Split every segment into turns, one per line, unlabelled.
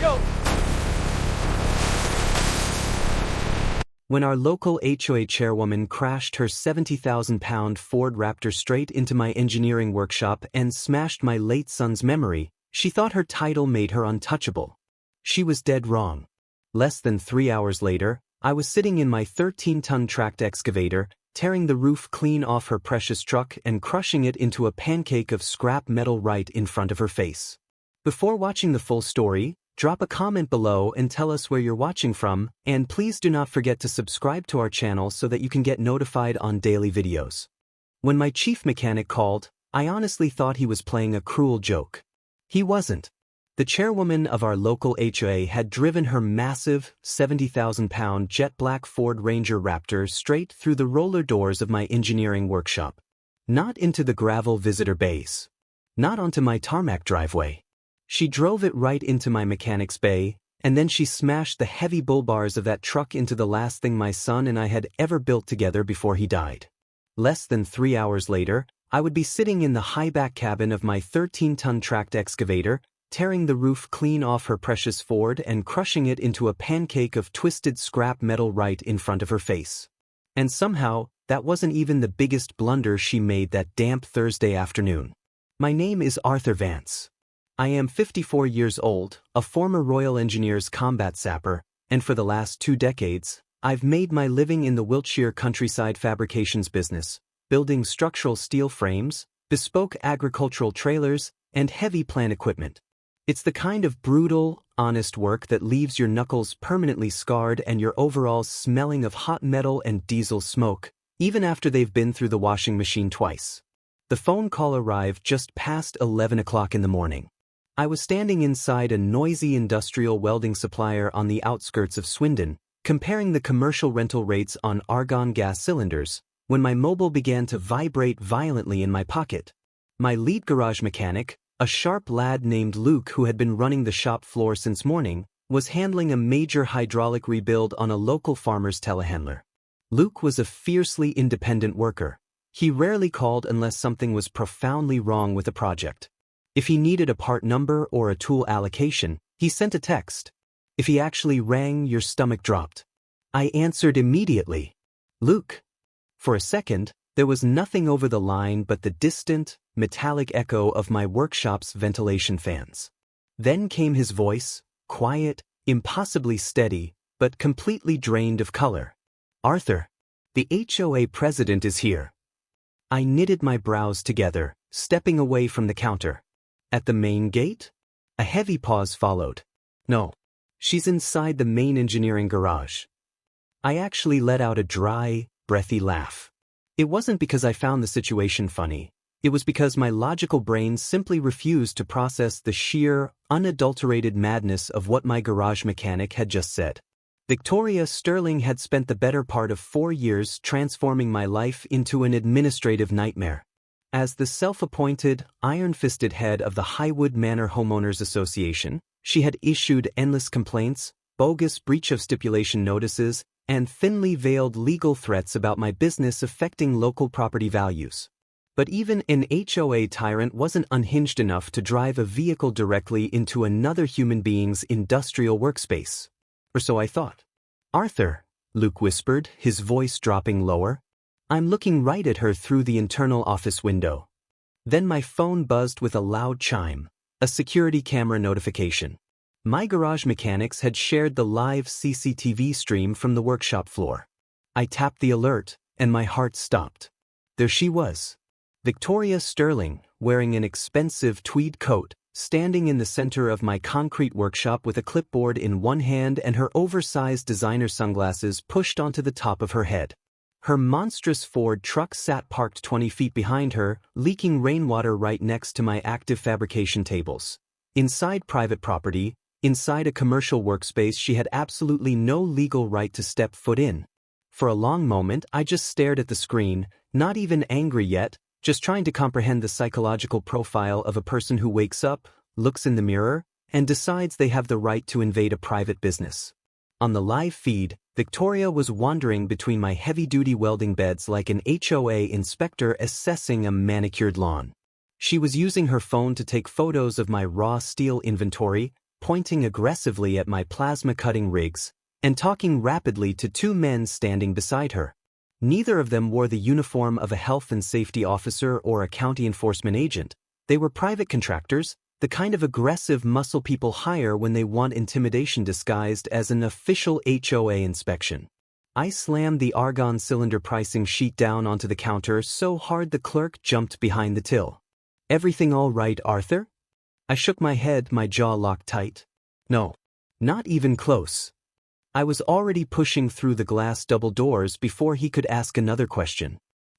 Yo!
When our local HOA chairwoman crashed her 70,000-pound Ford Raptor straight into my engineering workshop and smashed my late son's memory, she thought her title made her untouchable. She was dead wrong. Less than 3 hours later, I was sitting in my 13-ton tracked excavator, tearing the roof clean off her precious truck and crushing it into a pancake of scrap metal right in front of her face. Before watching the full story, drop a comment below and tell us where you're watching from, and please do not forget to subscribe to our channel so that you can get notified on daily videos. When my chief mechanic called, I honestly thought he was playing a cruel joke. He wasn't. The chairwoman of our local HOA had driven her massive, 70,000-pound jet black Ford Ranger Raptor straight through the roller doors of my engineering workshop. Not into the gravel visitor bays. Not onto my tarmac driveway. She drove it right into my mechanic's bay, and then she smashed the heavy bull bars of that truck into the last thing my son and I had ever built together before he died. Less than 3 hours later, I would be sitting in the high-back cabin of my 13-ton tracked excavator, tearing the roof clean off her precious Ford and crushing it into a pancake of twisted scrap metal right in front of her face. And somehow, that wasn't even the biggest blunder she made that damp Thursday afternoon. My name is Arthur Vance. I am 54 years old, a former Royal Engineers combat sapper, and for the last 2 decades, I've made my living in the Wiltshire countryside fabrications business, building structural steel frames, bespoke agricultural trailers, and heavy plant equipment. It's the kind of brutal, honest work that leaves your knuckles permanently scarred and your overalls smelling of hot metal and diesel smoke, even after they've been through the washing machine twice. The phone call arrived just past 11 o'clock in the morning. I was standing inside a noisy industrial welding supplier on the outskirts of Swindon, comparing the commercial rental rates on argon gas cylinders, when my mobile began to vibrate violently in my pocket. My lead garage mechanic, a sharp lad named Luke who had been running the shop floor since morning, was handling a major hydraulic rebuild on a local farmer's telehandler. Luke was a fiercely independent worker. He rarely called unless something was profoundly wrong with a project. If he needed a part number or a tool allocation, he sent a text. If he actually rang, your stomach dropped. I answered immediately. Luke. For a second, there was nothing over the line but the distant, metallic echo of my workshop's ventilation fans. Then came his voice, quiet, impossibly steady, but completely drained of color. Arthur, the HOA president is here. I knitted my brows together, stepping away from the counter. At the main gate? A heavy pause followed. No. She's inside the main engineering garage. I actually let out a dry, breathy laugh. It wasn't because I found the situation funny. It was because my logical brain simply refused to process the sheer, unadulterated madness of what my garage mechanic had just said. Victoria Sterling had spent the better part of 4 years transforming my life into an administrative nightmare. As the self-appointed, iron-fisted head of the Highwood Manor Homeowners Association, she had issued endless complaints, bogus breach of stipulation notices, and thinly veiled legal threats about my business affecting local property values. But even an HOA tyrant wasn't unhinged enough to drive a vehicle directly into another human being's industrial workspace. Or so I thought. Arthur, Luke whispered, his voice dropping lower. I'm looking right at her through the internal office window. Then my phone buzzed with a loud chime, a security camera notification. My garage mechanics had shared the live CCTV stream from the workshop floor. I tapped the alert, and my heart stopped. There she was. Victoria Sterling, wearing an expensive tweed coat, standing in the center of my concrete workshop with a clipboard in one hand and her oversized designer sunglasses pushed onto the top of her head. Her monstrous Ford truck sat parked 20 feet behind her, leaking rainwater right next to my active fabrication tables. Inside private property, inside a commercial workspace she had absolutely no legal right to step foot in. For a long moment I just stared at the screen, not even angry yet, just trying to comprehend the psychological profile of a person who wakes up, looks in the mirror, and decides they have the right to invade a private business. On the live feed, Victoria was wandering between my heavy-duty welding beds like an HOA inspector assessing a manicured lawn. She was using her phone to take photos of my raw steel inventory, pointing aggressively at my plasma-cutting rigs, and talking rapidly to two men standing beside her. Neither of them wore the uniform of a health and safety officer or a county enforcement agent. They were private contractors, the kind of aggressive muscle people hire when they want intimidation disguised as an official HOA inspection. I slammed the argon cylinder pricing sheet down onto the counter so hard the clerk jumped behind the till. "Everything all right, Arthur?" I shook my head, my jaw locked tight. "No. Not even close." I was already pushing through the glass double doors before he could ask another question.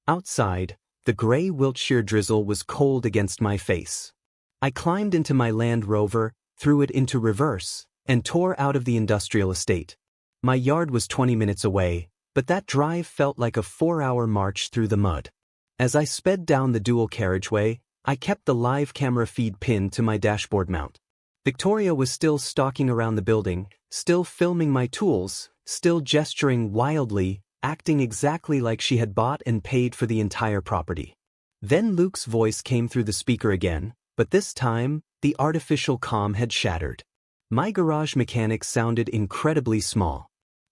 Outside, the gray Wiltshire drizzle was cold against my face. I climbed into my Land Rover, threw it into reverse, and tore out of the industrial estate. My yard was 20 minutes away, but that drive felt like a 4-hour march through the mud. As I sped down the dual carriageway, I kept the live camera feed pinned to my dashboard mount. Victoria was still stalking around the building, still filming my tools, still gesturing wildly, acting exactly like she had bought and paid for the entire property. Then Luke's voice came through the speaker again, but this time, the artificial calm had shattered. My garage mechanic sounded incredibly small.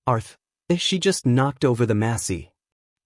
"Arth, she just knocked over the Massey."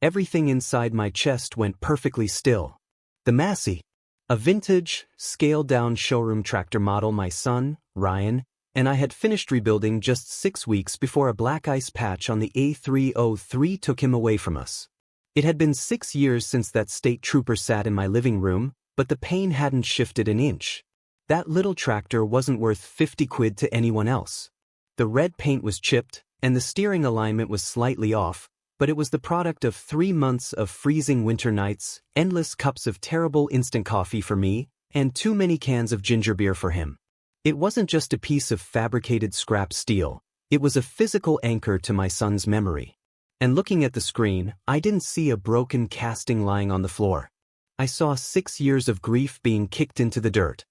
Everything inside my chest went perfectly still. The Massey, a vintage, scaled-down showroom tractor model my son, Ryan, and I had finished rebuilding just 6 weeks before a black ice patch on the A303 took him away from us. It had been 6 years since that state trooper sat in my living room, but the pain hadn't shifted an inch. That little tractor wasn't worth 50 quid to anyone else. The red paint was chipped, and the steering alignment was slightly off, but it was the product of 3 months of freezing winter nights, endless cups of terrible instant coffee for me, and too many cans of ginger beer for him. It wasn't just a piece of fabricated scrap steel, it was a physical anchor to my son's memory. And looking at the screen, I didn't see a broken casting lying on the floor. I saw 6 years of grief being kicked into the dirt.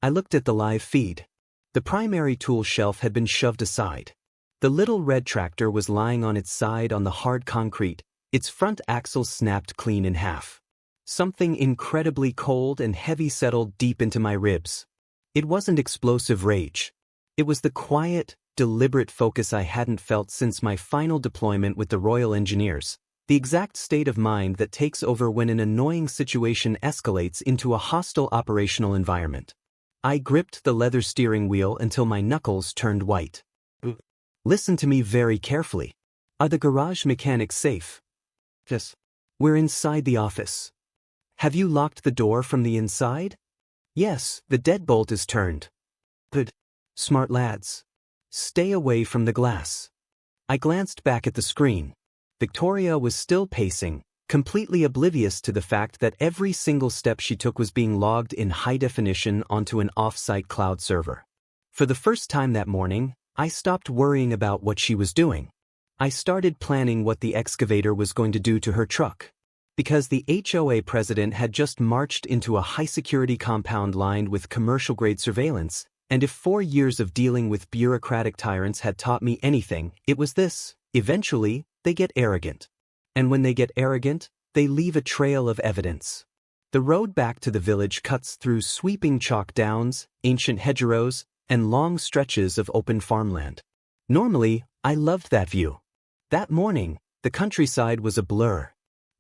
I looked at the live feed. The primary tool shelf had been shoved aside. The little red tractor was lying on its side on the hard concrete, its front axle snapped clean in half. Something incredibly cold and heavy settled deep into my ribs. It wasn't explosive rage. It was the quiet, deliberate focus I hadn't felt since my final deployment with the Royal Engineers. The exact state of mind that takes over when an annoying situation escalates into a hostile operational environment. I gripped the leather steering wheel until my knuckles turned white. "Listen to me very carefully. Are the garage mechanics safe?" "Yes." "We're inside the office." "Have you locked the door from the inside?" "Yes, the deadbolt is turned." "Good. Smart lads. Stay away from the glass." I glanced back at the screen. Victoria was still pacing, completely oblivious to the fact that every single step she took was being logged in high definition onto an off-site cloud server. For the first time that morning, I stopped worrying about what she was doing. I started planning what the excavator was going to do to her truck. Because the HOA president had just marched into a high-security compound lined with commercial-grade surveillance, and if 4 years of dealing with bureaucratic tyrants had taught me anything, it was this: eventually, they get arrogant. And when they get arrogant, they leave a trail of evidence. The road back to the village cuts through sweeping chalk downs, ancient hedgerows, and long stretches of open farmland. Normally, I loved that view. That morning, the countryside was a blur.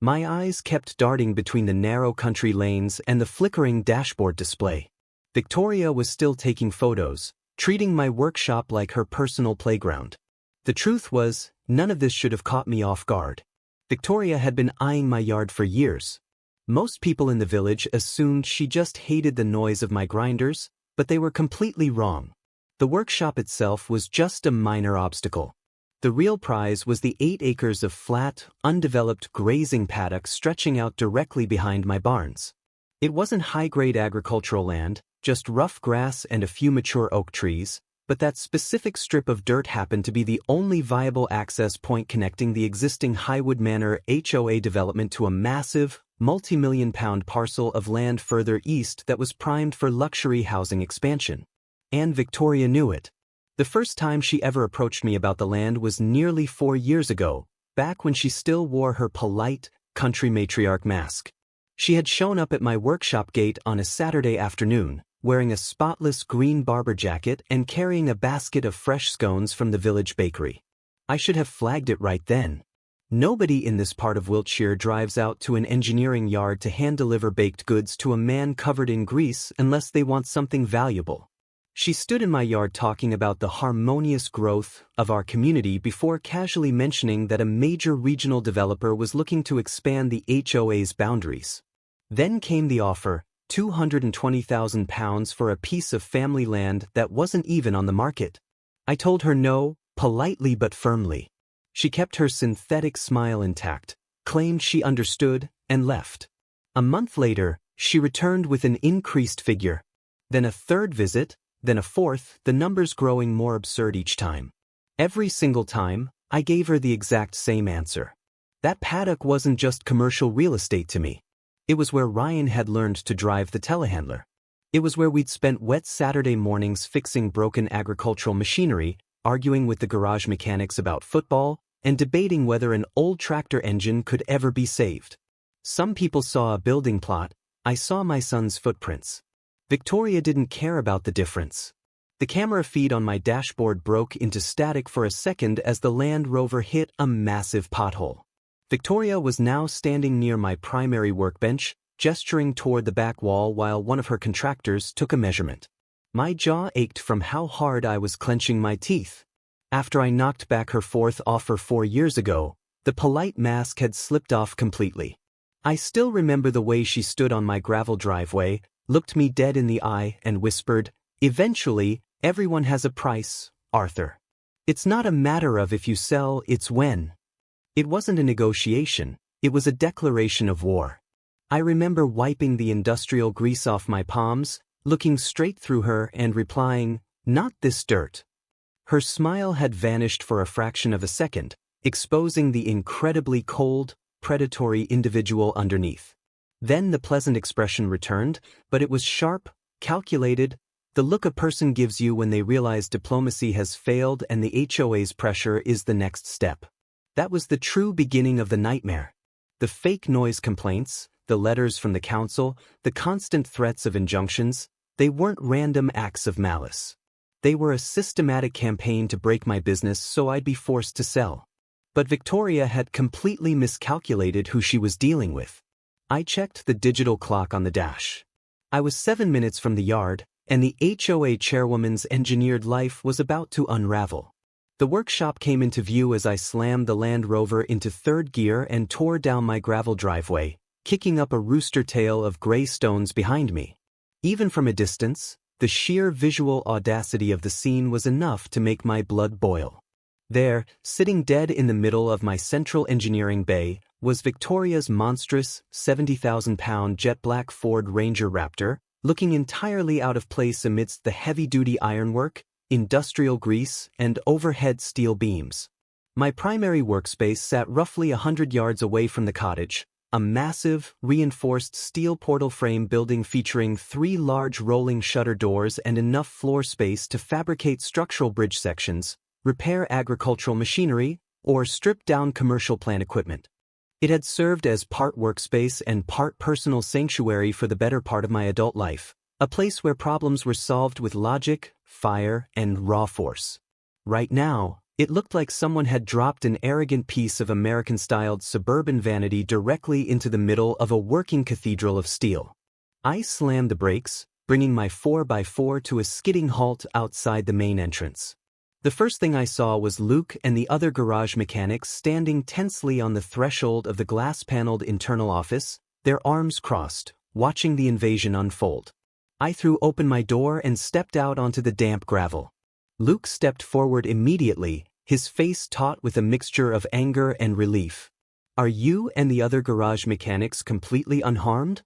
My eyes kept darting between the narrow country lanes and the flickering dashboard display. Victoria was still taking photos, treating my workshop like her personal playground. The truth was, none of this should have caught me off guard. Victoria had been eyeing my yard for years. Most people in the village assumed she just hated the noise of my grinders, but they were completely wrong. The workshop itself was just a minor obstacle. The real prize was the 8 acres of flat, undeveloped grazing paddock stretching out directly behind my barns. It wasn't high-grade agricultural land, just rough grass and a few mature oak trees, but that specific strip of dirt happened to be the only viable access point connecting the existing Highwood Manor HOA development to a massive, multi-million-pound parcel of land further east that was primed for luxury housing expansion. And Victoria knew it. The first time she ever approached me about the land was nearly 4 years ago, back when she still wore her polite, country matriarch mask. She had shown up at my workshop gate on a Saturday afternoon, wearing a spotless green barber jacket and carrying a basket of fresh scones from the village bakery. I should have flagged it right then. Nobody in this part of Wiltshire drives out to an engineering yard to hand-deliver baked goods to a man covered in grease unless they want something valuable. She stood in my yard talking about the harmonious growth of our community before casually mentioning that a major regional developer was looking to expand the HOA's boundaries. Then came the offer, £220,000 for a piece of family land that wasn't even on the market. I told her no, politely but firmly. She kept her synthetic smile intact, claimed she understood, and left. A month later, she returned with an increased figure. Then a third visit, then a fourth, the numbers growing more absurd each time. Every single time, I gave her the exact same answer. That paddock wasn't just commercial real estate to me. It was where Ryan had learned to drive the telehandler. It was where we'd spent wet Saturday mornings fixing broken agricultural machinery, arguing with the garage mechanics about football, and debating whether an old tractor engine could ever be saved. Some people saw a building plot, I saw my son's footprints. Victoria didn't care about the difference. The camera feed on my dashboard broke into static for a second as the Land Rover hit a massive pothole. Victoria was now standing near my primary workbench, gesturing toward the back wall while one of her contractors took a measurement. My jaw ached from how hard I was clenching my teeth. After I knocked back her fourth offer 4 years ago, the polite mask had slipped off completely. I still remember the way she stood on my gravel driveway, looked me dead in the eye, and whispered, "Eventually, everyone has a price, Arthur. It's not a matter of if you sell, it's when." It wasn't a negotiation, it was a declaration of war. I remember wiping the industrial grease off my palms, looking straight through her and replying, "Not this dirt." Her smile had vanished for a fraction of a second, exposing the incredibly cold, predatory individual underneath. Then the pleasant expression returned, but it was sharp, calculated, the look a person gives you when they realize diplomacy has failed and the HOA's pressure is the next step. That was the true beginning of the nightmare. The fake noise complaints, the letters from the council, the constant threats of injunctions, they weren't random acts of malice. They were a systematic campaign to break my business so I'd be forced to sell. But Victoria had completely miscalculated who she was dealing with. I checked the digital clock on the dash. I was 7 minutes from the yard, and the HOA chairwoman's engineered life was about to unravel. The workshop came into view as I slammed the Land Rover into third gear and tore down my gravel driveway, kicking up a rooster tail of gray stones behind me. Even from a distance, the sheer visual audacity of the scene was enough to make my blood boil. There, sitting dead in the middle of my central engineering bay, was Victoria's monstrous, 70,000-pound jet-black Ford Ranger Raptor, looking entirely out of place amidst the heavy-duty ironwork, industrial grease, and overhead steel beams. My primary workspace sat roughly 100 yards away from the cottage, a massive, reinforced steel portal frame building featuring 3 large rolling shutter doors and enough floor space to fabricate structural bridge sections, repair agricultural machinery, or strip down commercial plant equipment. It had served as part workspace and part personal sanctuary for the better part of my adult life, a place where problems were solved with logic, fire, and raw force. Right now, it looked like someone had dropped an arrogant piece of American-styled suburban vanity directly into the middle of a working cathedral of steel. I slammed the brakes, bringing my 4x4 to a skidding halt outside the main entrance. The first thing I saw was Luke and the other garage mechanics standing tensely on the threshold of the glass-paneled internal office, their arms crossed, watching the invasion unfold. I threw open my door and stepped out onto the damp gravel. Luke stepped forward immediately, his face taut with a mixture of anger and relief. "Are you and the other garage mechanics completely unharmed?"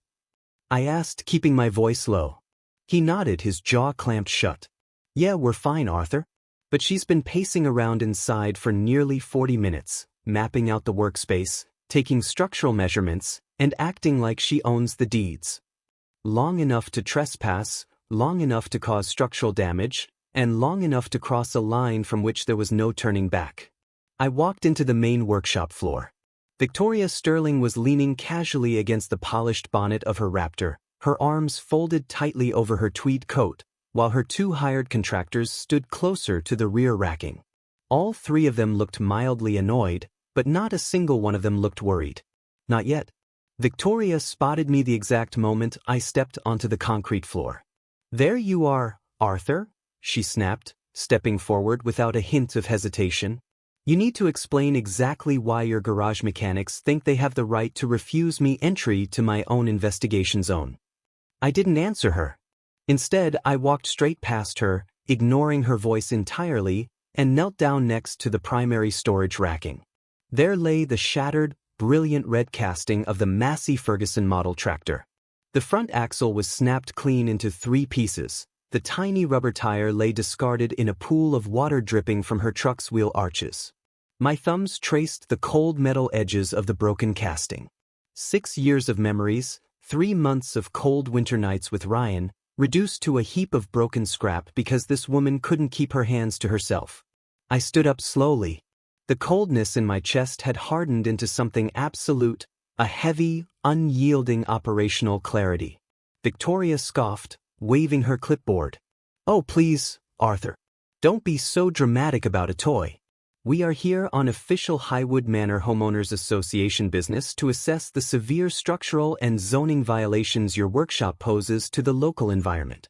I asked, keeping my voice low. He nodded, his jaw clamped shut. "Yeah, we're fine, Arthur. But she's been pacing around inside for nearly 40 minutes, mapping out the workspace, taking structural measurements, and acting like she owns the deeds. Long enough to trespass, long enough to cause structural damage, and long enough to cross a line from which there was no turning back." I walked into the main workshop floor. Victoria Sterling was leaning casually against the polished bonnet of her Raptor, her arms folded tightly over her tweed coat, while her two hired contractors stood closer to the rear racking. All three of them looked mildly annoyed, but not a single one of them looked worried. Not yet. Victoria spotted me the exact moment I stepped onto the concrete floor. "There you are, Arthur," she snapped, stepping forward without a hint of hesitation. "You need to explain exactly why your garage mechanics think they have the right to refuse me entry to my own investigation zone." I didn't answer her. Instead, I walked straight past her, ignoring her voice entirely, and knelt down next to the primary storage racking. There lay the shattered, brilliant red casting of the Massey Ferguson model tractor. The front axle was snapped clean into 3 pieces. The tiny rubber tire lay discarded in a pool of water dripping from her truck's wheel arches. My thumbs traced the cold metal edges of the broken casting. 6 years of memories, 3 months of cold winter nights with Ryan, reduced to a heap of broken scrap because this woman couldn't keep her hands to herself. I stood up slowly. The coldness in my chest had hardened into something absolute, a heavy, unyielding operational clarity. Victoria scoffed, waving her clipboard. "Oh please, Arthur. Don't be so dramatic about a toy. We are here on official Highwood Manor Homeowners Association business to assess the severe structural and zoning violations your workshop poses to the local environment."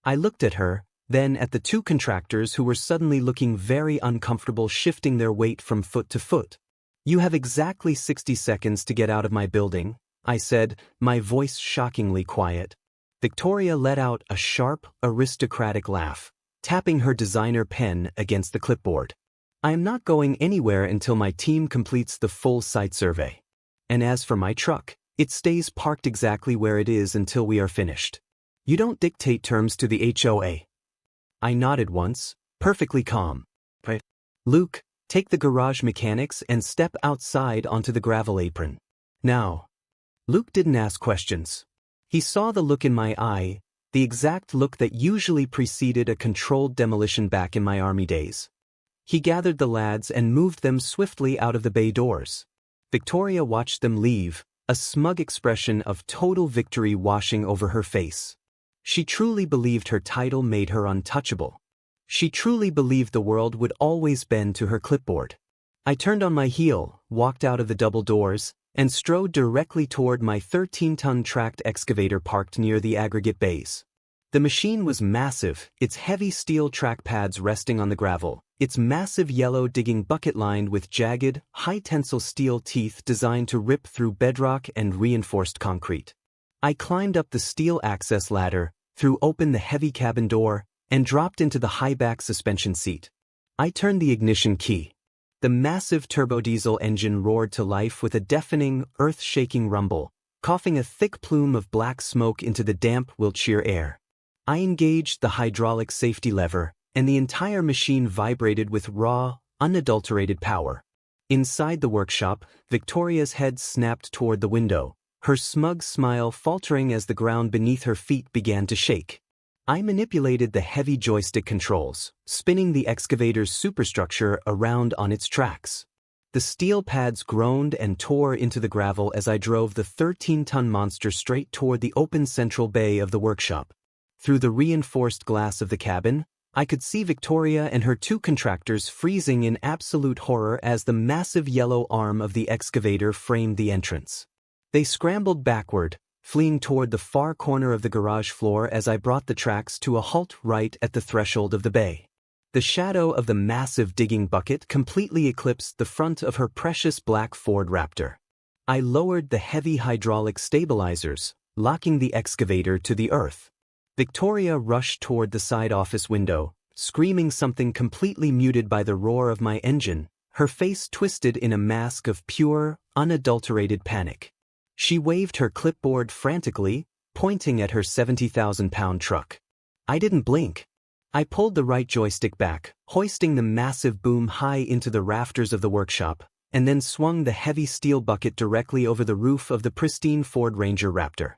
I looked at her, then at the 2 contractors who were suddenly looking very uncomfortable, shifting their weight from foot to foot. "You have exactly 60 seconds to get out of my building," I said, my voice shockingly quiet. Victoria let out a sharp, aristocratic laugh, tapping her designer pen against the clipboard. "I am not going anywhere until my team completes the full site survey. And as for my truck, it stays parked exactly where it is until we are finished. You don't dictate terms to the HOA." I nodded once, perfectly calm. "Right. Luke, take the garage mechanics and step outside onto the gravel apron. Now." Luke didn't ask questions. He saw the look in my eye, the exact look that usually preceded a controlled demolition back in my army days. He gathered the lads and moved them swiftly out of the bay doors. Victoria watched them leave, a smug expression of total victory washing over her face. She truly believed her title made her untouchable. She truly believed the world would always bend to her clipboard. I turned on my heel, walked out of the double doors, and strode directly toward my 13-ton tracked excavator parked near the aggregate bays. The machine was massive, its heavy steel track pads resting on the gravel, its massive yellow digging bucket lined with jagged, high-tensile steel teeth designed to rip through bedrock and reinforced concrete. I climbed up the steel access ladder, threw open the heavy cabin door, and dropped into the high-back suspension seat. I turned the ignition key. The massive turbodiesel engine roared to life with a deafening, earth-shaking rumble, coughing a thick plume of black smoke into the damp Wiltshire air. I engaged the hydraulic safety lever, and the entire machine vibrated with raw, unadulterated power. Inside the workshop, Victoria's head snapped toward the window, her smug smile faltering as the ground beneath her feet began to shake. I manipulated the heavy joystick controls, spinning the excavator's superstructure around on its tracks. The steel pads groaned and tore into the gravel as I drove the 13-ton monster straight toward the open central bay of the workshop. Through the reinforced glass of the cabin, I could see Victoria and her 2 contractors freezing in absolute horror as the massive yellow arm of the excavator framed the entrance. They scrambled backward, fleeing toward the far corner of the garage floor as I brought the tracks to a halt right at the threshold of the bay. The shadow of the massive digging bucket completely eclipsed the front of her precious black Ford Raptor. I lowered the heavy hydraulic stabilizers, locking the excavator to the earth. Victoria rushed toward the side office window, screaming something completely muted by the roar of my engine, her face twisted in a mask of pure, unadulterated panic. She waved her clipboard frantically, pointing at her 70,000-pound truck. I didn't blink. I pulled the right joystick back, hoisting the massive boom high into the rafters of the workshop, and then swung the heavy steel bucket directly over the roof of the pristine Ford Ranger Raptor.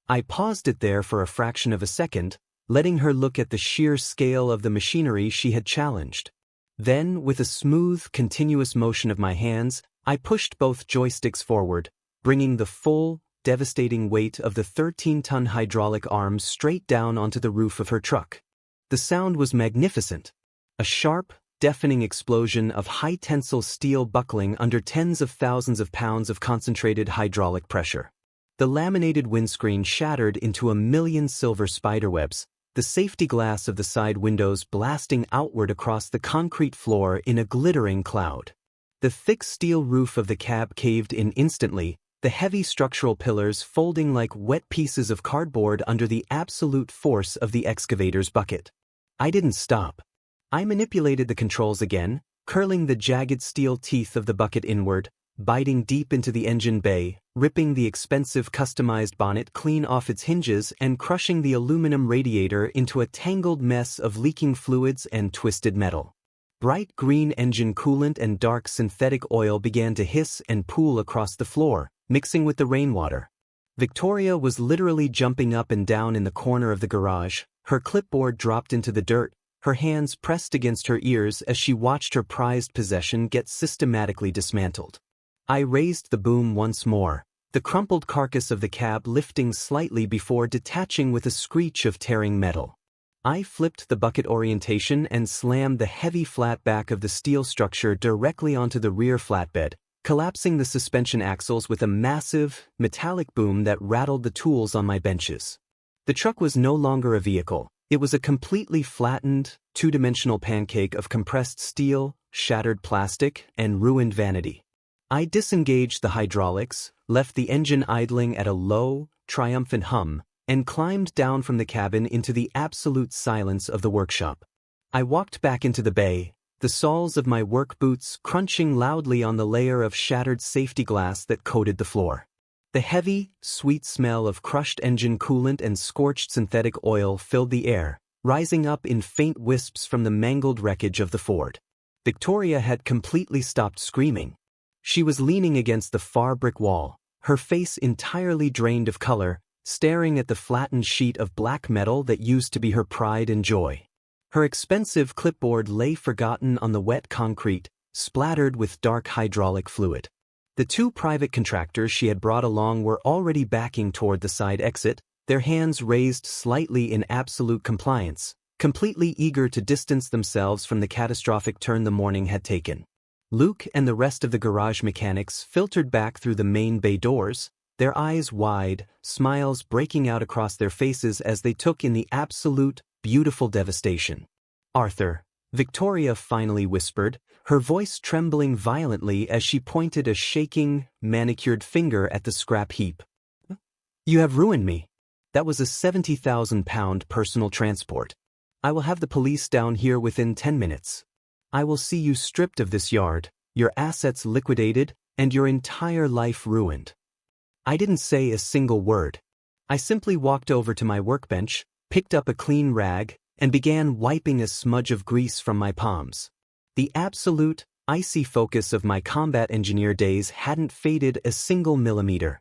I paused it there for a fraction of a second, letting her look at the sheer scale of the machinery she had challenged. Then, with a smooth, continuous motion of my hands, I pushed both joysticks forward, bringing the full, devastating weight of the 13-ton hydraulic arms straight down onto the roof of her truck. The sound was magnificent. A sharp, deafening explosion of high-tensile steel buckling under tens of thousands of pounds of concentrated hydraulic pressure. The laminated windscreen shattered into a million silver spiderwebs, the safety glass of the side windows blasting outward across the concrete floor in a glittering cloud. The thick steel roof of the cab caved in instantly, the heavy structural pillars folding like wet pieces of cardboard under the absolute force of the excavator's bucket. I didn't stop. I manipulated the controls again, curling the jagged steel teeth of the bucket inward, biting deep into the engine bay, ripping the expensive customized bonnet clean off its hinges and crushing the aluminum radiator into a tangled mess of leaking fluids and twisted metal. Bright green engine coolant and dark synthetic oil began to hiss and pool across the floor, mixing with the rainwater. Victoria was literally jumping up and down in the corner of the garage, her clipboard dropped into the dirt, her hands pressed against her ears as she watched her prized possession get systematically dismantled. I raised the boom once more, the crumpled carcass of the cab lifting slightly before detaching with a screech of tearing metal. I flipped the bucket orientation and slammed the heavy flat back of the steel structure directly onto the rear flatbed, collapsing the suspension axles with a massive, metallic boom that rattled the tools on my benches. The truck was no longer a vehicle. It was a completely flattened, two-dimensional pancake of compressed steel, shattered plastic, and ruined vanity. I disengaged the hydraulics, left the engine idling at a low, triumphant hum, and climbed down from the cabin into the absolute silence of the workshop. I walked back into the bay, the soles of my work boots crunching loudly on the layer of shattered safety glass that coated the floor. The heavy, sweet smell of crushed engine coolant and scorched synthetic oil filled the air, rising up in faint wisps from the mangled wreckage of the Ford. Victoria had completely stopped screaming. She was leaning against the far brick wall, her face entirely drained of color, staring at the flattened sheet of black metal that used to be her pride and joy. Her expensive clipboard lay forgotten on the wet concrete, splattered with dark hydraulic fluid. The two private contractors she had brought along were already backing toward the side exit, their hands raised slightly in absolute compliance, completely eager to distance themselves from the catastrophic turn the morning had taken. Luke and the rest of the garage mechanics filtered back through the main bay doors, their eyes wide, smiles breaking out across their faces as they took in the absolute, beautiful devastation. "Arthur," Victoria finally whispered, her voice trembling violently as she pointed a shaking, manicured finger at the scrap heap. "You have ruined me. That was a 70,000-pound personal transport. I will have the police down here within 10 minutes. I will see you stripped of this yard, your assets liquidated, and your entire life ruined." I didn't say a single word. I simply walked over to my workbench, picked up a clean rag, and began wiping a smudge of grease from my palms. The absolute, icy focus of my combat engineer days hadn't faded a single millimeter.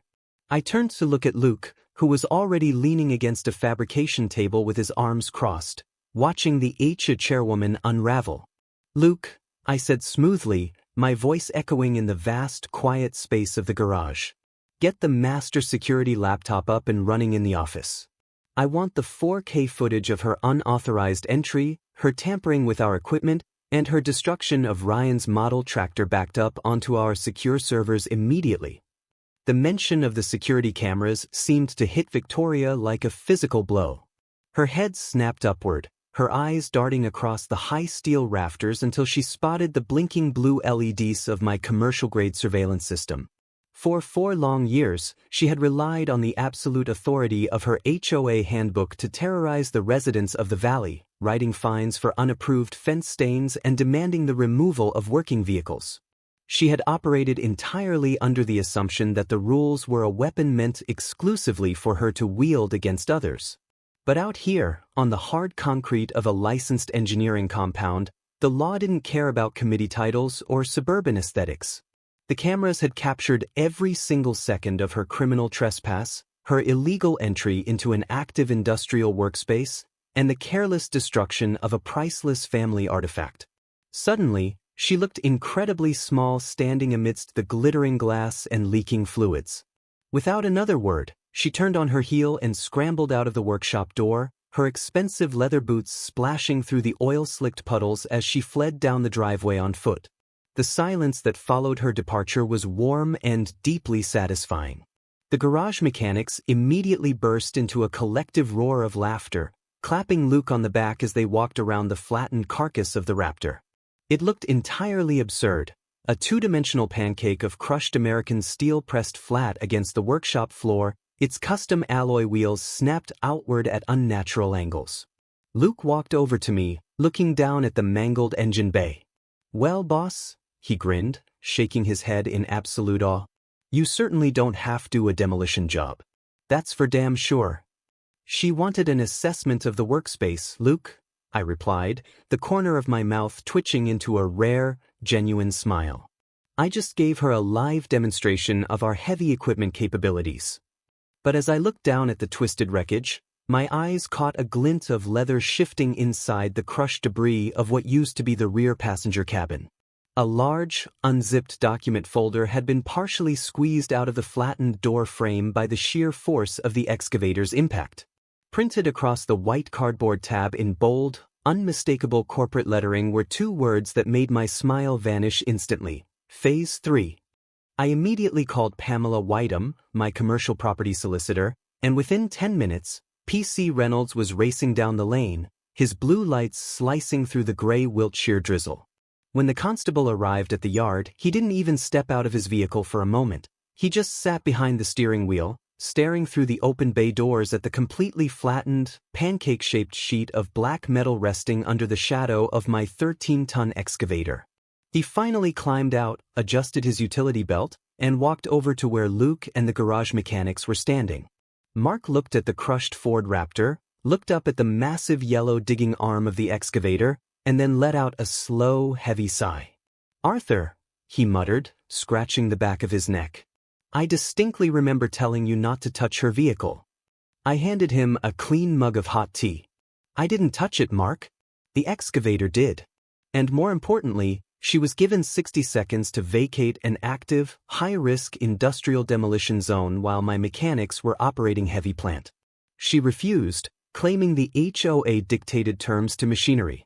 I turned to look at Luke, who was already leaning against a fabrication table with his arms crossed, watching the HOA chairwoman unravel. "Luke," I said smoothly, my voice echoing in the vast, quiet space of the garage. "Get the master security laptop up and running in the office. I want the 4K footage of her unauthorized entry, her tampering with our equipment, and her destruction of Ryan's model tractor backed up onto our secure servers immediately." The mention of the security cameras seemed to hit Victoria like a physical blow. Her head snapped upward, her eyes darting across the high steel rafters until she spotted the blinking blue LEDs of my commercial-grade surveillance system. For 4 long years, she had relied on the absolute authority of her HOA handbook to terrorize the residents of the valley, writing fines for unapproved fence stains and demanding the removal of working vehicles. She had operated entirely under the assumption that the rules were a weapon meant exclusively for her to wield against others. But out here, on the hard concrete of a licensed engineering compound, the law didn't care about committee titles or suburban aesthetics. The cameras had captured every single second of her criminal trespass, her illegal entry into an active industrial workspace, and the careless destruction of a priceless family artifact. Suddenly, she looked incredibly small standing amidst the glittering glass and leaking fluids. Without another word, she turned on her heel and scrambled out of the workshop door, her expensive leather boots splashing through the oil-slicked puddles as she fled down the driveway on foot. The silence that followed her departure was warm and deeply satisfying. The garage mechanics immediately burst into a collective roar of laughter, clapping Luke on the back as they walked around the flattened carcass of the Raptor. It looked entirely absurd, a two-dimensional pancake of crushed American steel pressed flat against the workshop floor, its custom alloy wheels snapped outward at unnatural angles. Luke walked over to me, looking down at the mangled engine bay. "Well, boss," he grinned, shaking his head in absolute awe. "You certainly don't have to do a demolition job. That's for damn sure." "She wanted an assessment of the workspace, Luke," I replied, the corner of my mouth twitching into a rare, genuine smile. "I just gave her a live demonstration of our heavy equipment capabilities." But as I looked down at the twisted wreckage, my eyes caught a glint of leather shifting inside the crushed debris of what used to be the rear passenger cabin. A large, unzipped document folder had been partially squeezed out of the flattened door frame by the sheer force of the excavator's impact. Printed across the white cardboard tab in bold, unmistakable corporate lettering were two words that made my smile vanish instantly: Phase 3. I immediately called Pamela Whiteham, my commercial property solicitor, and within 10 minutes, P.C. Reynolds was racing down the lane, his blue lights slicing through the gray Wiltshire drizzle. When the constable arrived at the yard, he didn't even step out of his vehicle for a moment. He just sat behind the steering wheel, staring through the open bay doors at the completely flattened, pancake-shaped sheet of black metal resting under the shadow of my 13-ton excavator. He finally climbed out, adjusted his utility belt, and walked over to where Luke and the garage mechanics were standing. Mark looked at the crushed Ford Raptor, looked up at the massive yellow digging arm of the excavator, and then let out a slow, heavy sigh. "Arthur," he muttered, scratching the back of his neck. "I distinctly remember telling you not to touch her vehicle." I handed him a clean mug of hot tea. "I didn't touch it, Mark. The excavator did. And more importantly, she was given 60 seconds to vacate an active, high-risk industrial demolition zone while my mechanics were operating heavy plant. She refused, claiming the HOA dictated terms to machinery."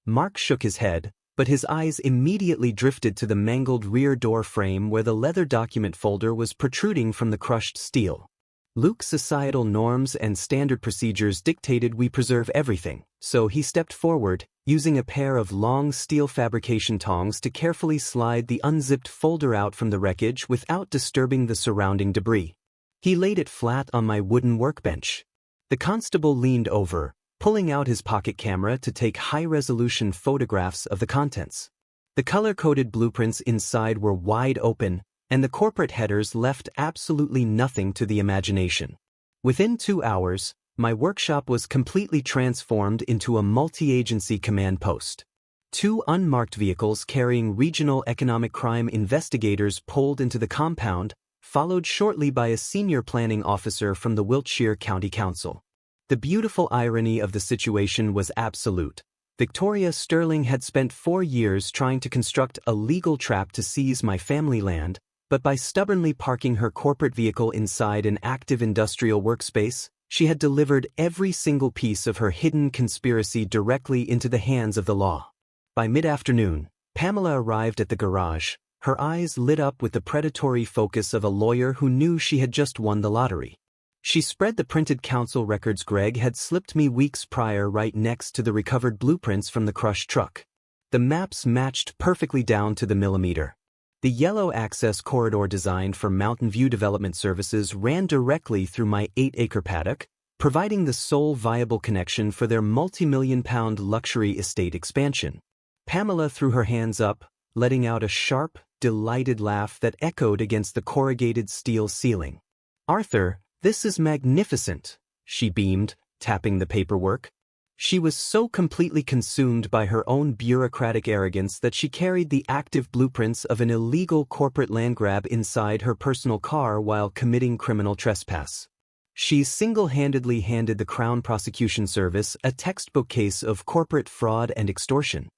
Mark shook his head, but his eyes immediately drifted to the mangled rear door frame where the leather document folder was protruding from the crushed steel. Luke's societal norms and standard procedures dictated we preserve everything, so he stepped forward, using a pair of long steel fabrication tongs to carefully slide the unzipped folder out from the wreckage without disturbing the surrounding debris. He laid it flat on my wooden workbench. The constable leaned over, pulling out his pocket camera to take high-resolution photographs of the contents. The color-coded blueprints inside were wide open, and the corporate headers left absolutely nothing to the imagination. Within 2 hours, my workshop was completely transformed into a multi-agency command post. 2 unmarked vehicles carrying regional economic crime investigators pulled into the compound, followed shortly by a senior planning officer from the Wiltshire County Council. The beautiful irony of the situation was absolute. Victoria Sterling had spent 4 years trying to construct a legal trap to seize my family land, but by stubbornly parking her corporate vehicle inside an active industrial workspace, she had delivered every single piece of her hidden conspiracy directly into the hands of the law. By mid-afternoon, Pamela arrived at the garage, her eyes lit up with the predatory focus of a lawyer who knew she had just won the lottery. She spread the printed council records Greg had slipped me weeks prior right next to the recovered blueprints from the crushed truck. The maps matched perfectly down to the millimeter. The yellow access corridor designed for Mountain View Development Services ran directly through my 8-acre paddock, providing the sole viable connection for their multi-million-pound luxury estate expansion. Pamela threw her hands up, letting out a sharp, delighted laugh that echoed against the corrugated steel ceiling. "Arthur, this is magnificent," she beamed, tapping the paperwork. She was so completely consumed by her own bureaucratic arrogance that she carried the active blueprints of an illegal corporate land grab inside her personal car while committing criminal trespass. She single-handedly handed the Crown Prosecution Service a textbook case of corporate fraud and extortion.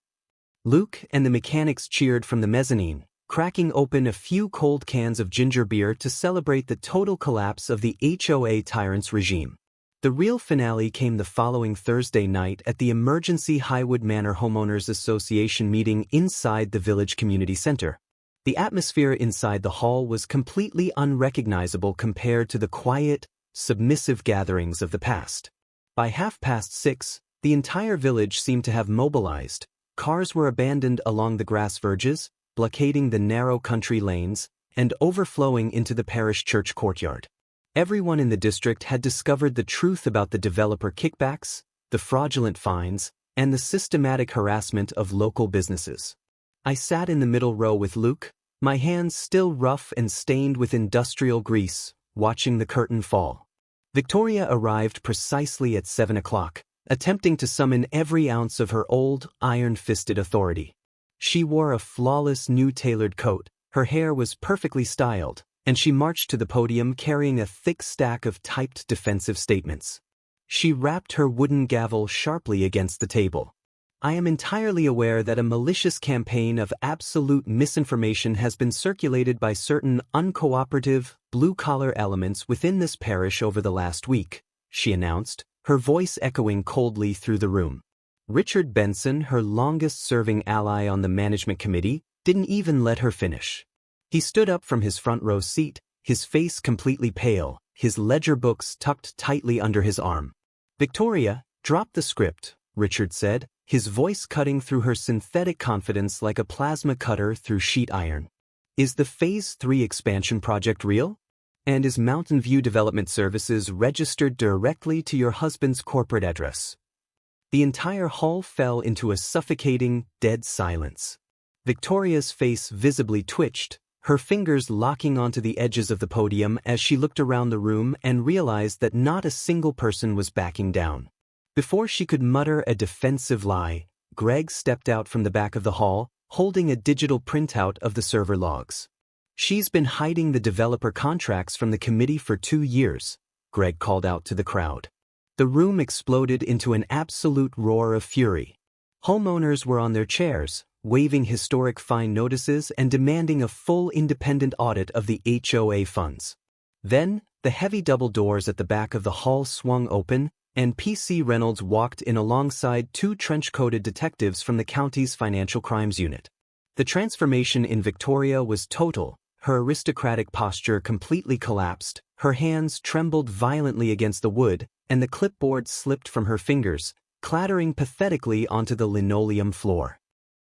Luke and the mechanics cheered from the mezzanine, cracking open a few cold cans of ginger beer to celebrate the total collapse of the HOA tyrant's regime. The real finale came the following Thursday night at the Emergency Highwood Manor Homeowners Association meeting inside the Village Community Center. The atmosphere inside the hall was completely unrecognizable compared to the quiet, submissive gatherings of the past. By 6:30, the entire village seemed to have mobilized. Cars were abandoned along the grass verges, blockading the narrow country lanes, and overflowing into the parish church courtyard. Everyone in the district had discovered the truth about the developer kickbacks, the fraudulent fines, and the systematic harassment of local businesses. I sat in the middle row with Luke, my hands still rough and stained with industrial grease, watching the curtain fall. Victoria arrived precisely at 7 o'clock, attempting to summon every ounce of her old, iron-fisted authority. She wore a flawless new tailored coat, her hair was perfectly styled, and she marched to the podium carrying a thick stack of typed defensive statements. She rapped her wooden gavel sharply against the table. I am entirely aware that a malicious campaign of absolute misinformation has been circulated by certain uncooperative, blue-collar elements within this parish over the last week, she announced, her voice echoing coldly through the room. Richard Benson, her longest-serving ally on the management committee, didn't even let her finish. He stood up from his front row seat, his face completely pale, his ledger books tucked tightly under his arm. "Victoria, drop the script," Richard said, his voice cutting through her synthetic confidence like a plasma cutter through sheet iron. "Is the Phase 3 expansion project real? And is Mountain View Development Services registered directly to your husband's corporate address?" The entire hall fell into a suffocating, dead silence. Victoria's face visibly twitched, her fingers locking onto the edges of the podium as she looked around the room and realized that not a single person was backing down. Before she could mutter a defensive lie, Greg stepped out from the back of the hall, holding a digital printout of the server logs. "She's been hiding the developer contracts from the committee for 2 years, Greg called out to the crowd. The room exploded into an absolute roar of fury. Homeowners were on their chairs, waving historic fine notices and demanding a full independent audit of the HOA funds. Then, the heavy double doors at the back of the hall swung open, and PC Reynolds walked in alongside 2 trench-coated detectives from the county's financial crimes unit. The transformation in Victoria was total, her aristocratic posture completely collapsed, her hands trembled violently against the wood, and the clipboard slipped from her fingers, clattering pathetically onto the linoleum floor.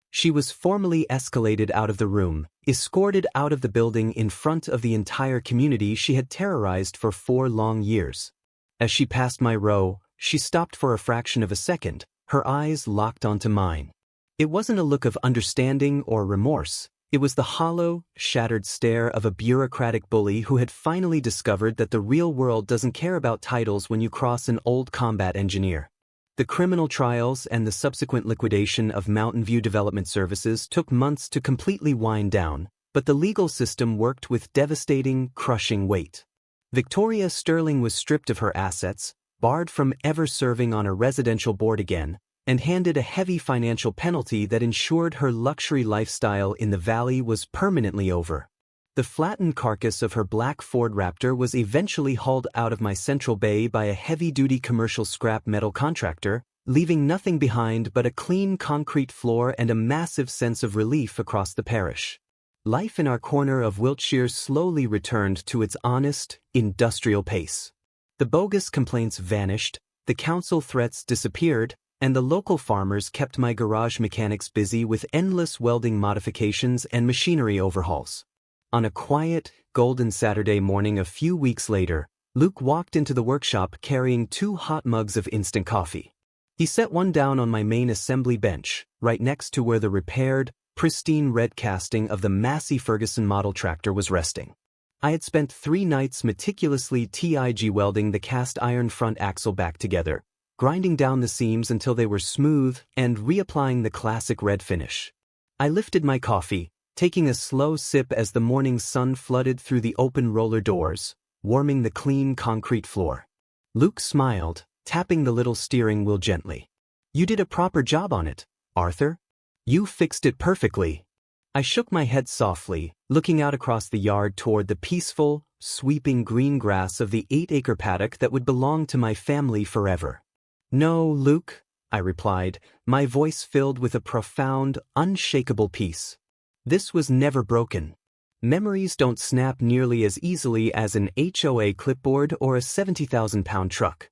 She was formally escalated out of the room, escorted out of the building in front of the entire community she had terrorized for 4 long years. As she passed my row, she stopped for a fraction of a second, her eyes locked onto mine. It wasn't a look of understanding or remorse, it was the hollow, shattered stare of a bureaucratic bully who had finally discovered that the real world doesn't care about titles when you cross an old combat engineer. The criminal trials and the subsequent liquidation of Mountain View Development Services took months to completely wind down, but the legal system worked with devastating, crushing weight. Victoria Sterling was stripped of her assets, barred from ever serving on a residential board again, and handed a heavy financial penalty that ensured her luxury lifestyle in the valley was permanently over. The flattened carcass of her black Ford Raptor was eventually hauled out of my central bay by a heavy-duty commercial scrap metal contractor, leaving nothing behind but a clean concrete floor and a massive sense of relief across the parish. Life in our corner of Wiltshire slowly returned to its honest, industrial pace. The bogus complaints vanished, the council threats disappeared, and the local farmers kept my garage mechanics busy with endless welding modifications and machinery overhauls. On a quiet, golden Saturday morning a few weeks later, Luke walked into the workshop carrying 2 hot mugs of instant coffee. He set one down on my main assembly bench, right next to where the repaired, pristine red casting of the Massey Ferguson model tractor was resting. I had spent 3 nights meticulously TIG welding the cast iron front axle back together, grinding down the seams until they were smooth and reapplying the classic red finish. I lifted my coffee, taking a slow sip as the morning sun flooded through the open roller doors, warming the clean concrete floor. Luke smiled, tapping the little steering wheel gently. "You did a proper job on it, Arthur. You fixed it perfectly." I shook my head softly, looking out across the yard toward the peaceful, sweeping green grass of the 8-acre paddock that would belong to my family forever. "No, Luke," I replied, my voice filled with a profound, unshakable peace. "This was never broken. Memories don't snap nearly as easily as an HOA clipboard or a 70,000-pound truck."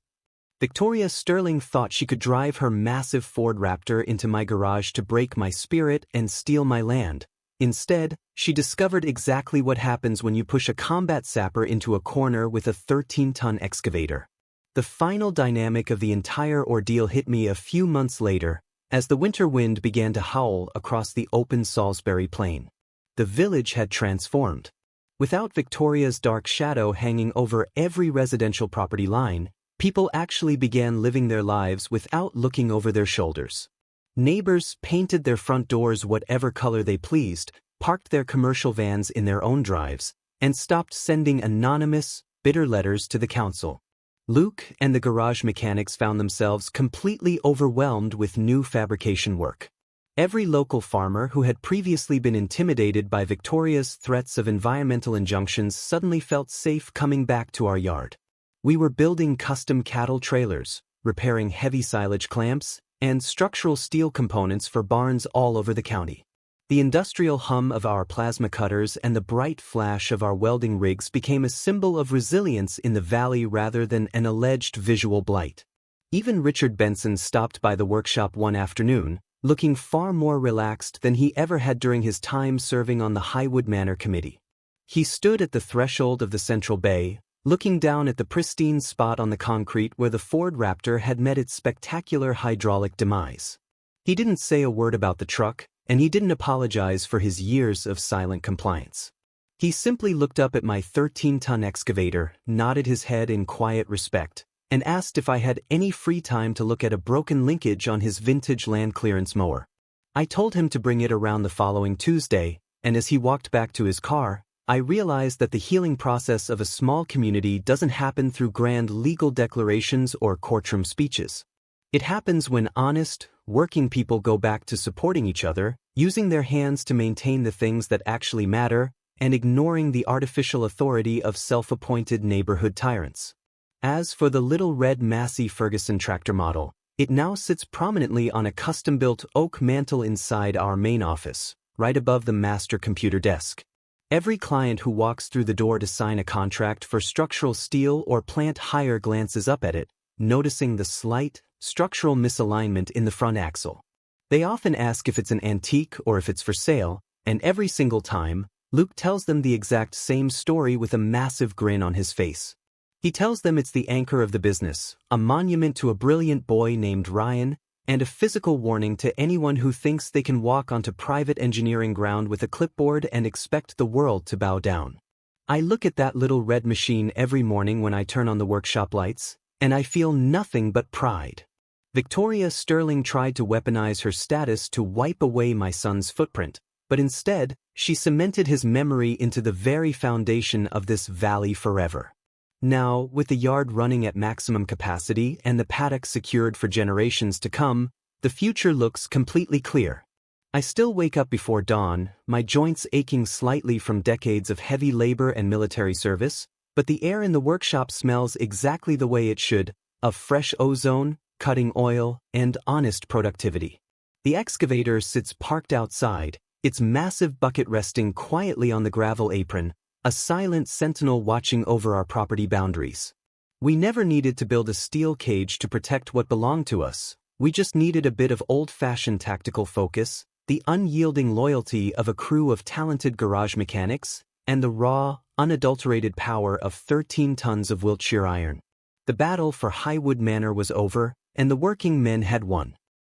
Victoria Sterling thought she could drive her massive Ford Raptor into my garage to break my spirit and steal my land. Instead, she discovered exactly what happens when you push a combat sapper into a corner with a 13-ton excavator. The final dynamic of the entire ordeal hit me a few months later, as the winter wind began to howl across the open Salisbury Plain. The village had transformed. Without Victoria's dark shadow hanging over every residential property line, people actually began living their lives without looking over their shoulders. Neighbors painted their front doors whatever color they pleased, parked their commercial vans in their own drives, and stopped sending anonymous, bitter letters to the council. Luke and the garage mechanics found themselves completely overwhelmed with new fabrication work. Every local farmer who had previously been intimidated by Victoria's threats of environmental injunctions suddenly felt safe coming back to our yard. We were building custom cattle trailers, repairing heavy silage clamps, and structural steel components for barns all over the county. The industrial hum of our plasma cutters and the bright flash of our welding rigs became a symbol of resilience in the valley rather than an alleged visual blight. Even Richard Benson stopped by the workshop one afternoon, looking far more relaxed than he ever had during his time serving on the Highwood Manor Committee. He stood at the threshold of the central bay, looking down at the pristine spot on the concrete where the Ford Raptor had met its spectacular hydraulic demise. He didn't say a word about the truck, and he didn't apologize for his years of silent compliance. He simply looked up at my 13-ton excavator, nodded his head in quiet respect, and asked if I had any free time to look at a broken linkage on his vintage land clearance mower. I told him to bring it around the following Tuesday, and as he walked back to his car, I realized that the healing process of a small community doesn't happen through grand legal declarations or courtroom speeches. It happens when honest, working people go back to supporting each other, using their hands to maintain the things that actually matter, and ignoring the artificial authority of self-appointed neighborhood tyrants. As for the little red Massey Ferguson tractor model, it now sits prominently on a custom-built oak mantel inside our main office, right above the master computer desk. Every client who walks through the door to sign a contract for structural steel or plant hire glances up at it, noticing the slight, structural misalignment in the front axle. They often ask if it's an antique or if it's for sale, and every single time, Luke tells them the exact same story with a massive grin on his face. He tells them it's the anchor of the business, a monument to a brilliant boy named Ryan, and a physical warning to anyone who thinks they can walk onto private engineering ground with a clipboard and expect the world to bow down. I look at that little red machine every morning when I turn on the workshop lights, and I feel nothing but pride. Victoria Sterling tried to weaponize her status to wipe away my son's footprint, but instead, she cemented his memory into the very foundation of this valley forever. Now, with the yard running at maximum capacity and the paddock secured for generations to come, the future looks completely clear. I still wake up before dawn, my joints aching slightly from decades of heavy labor and military service, but the air in the workshop smells exactly the way it should, of fresh ozone, cutting oil, and honest productivity. The excavator sits parked outside, its massive bucket resting quietly on the gravel apron, a silent sentinel watching over our property boundaries. We never needed to build a steel cage to protect what belonged to us. We just needed a bit of old-fashioned tactical focus, the unyielding loyalty of a crew of talented garage mechanics, and the raw, unadulterated power of 13 tons of Wiltshire iron. The battle for Highwood Manor was over, and the working men had won.